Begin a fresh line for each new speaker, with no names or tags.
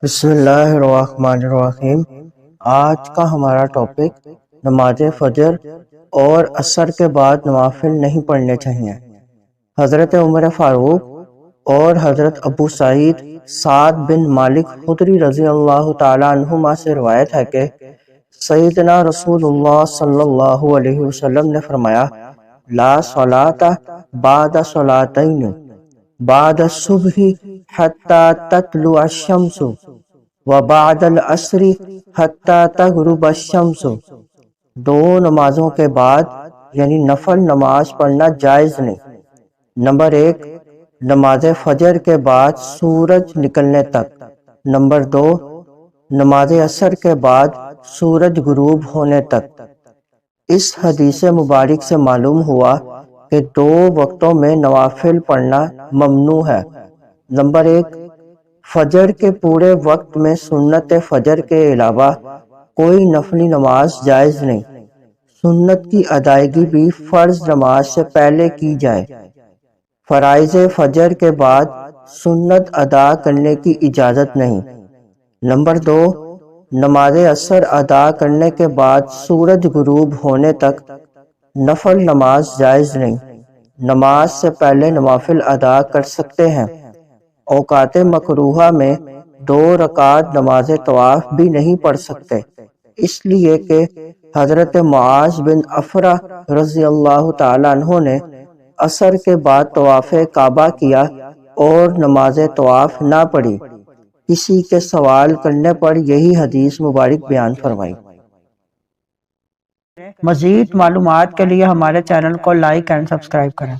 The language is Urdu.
بسم اللہ الرحمن الرحیم۔ آج کا ہمارا ٹاپک نماز فجر اور عصر کے بعد نوافل نہیں پڑھنے چاہیے۔ حضرت عمر فاروق اور حضرت ابو سعید سعد بن مالک خدری رضی اللہ تعالیٰ عنہما سے روایت ہے کہ سیدنا رسول اللہ صلی اللہ علیہ وسلم نے فرمایا: لا صلاۃ بعد صلاتین بعد الصبح حتی تطلع الشمس وبعد العصر حتی تغرب الشمس۔ دو نمازوں کے بعد یعنی نفل نماز پڑھنا جائز نہیں۔ نمبر 1 نماز فجر کے بعد سورج نکلنے تک۔ نمبر 2 نماز عصر کے بعد سورج غروب ہونے تک۔ اس حدیث مبارک سے معلوم ہوا کہ دو وقتوں میں نوافل پڑھنا ممنوع ہے۔ نمبر 1 فجر کے پورے وقت میں سنت فجر کے علاوہ کوئی نفلی نماز جائز نہیں۔ سنت کی ادائیگی بھی فرض نماز سے پہلے کی جائے۔ فرائض فجر کے بعد سنت ادا کرنے کی اجازت نہیں۔ نمبر 2 نماز عصر ادا کرنے کے بعد سورج غروب ہونے تک نفل نماز جائز نہیں۔ نماز سے پہلے نوافل ادا کر سکتے ہیں۔ اوقات مکروہہ میں 2 رکعت نماز طواف بھی نہیں پڑھ سکتے، اس لیے کہ حضرت معاذ بن افرا رضی اللہ تعالیٰ عنہ نے عصر کے بعد طواف کعبہ کیا اور نماز طواف نہ پڑھی۔ کسی کے سوال کرنے پر یہی حدیث مبارک بیان فرمائی۔ مزید معلومات کے لیے ہمارے چینل کو لائک اینڈ سبسکرائب کریں۔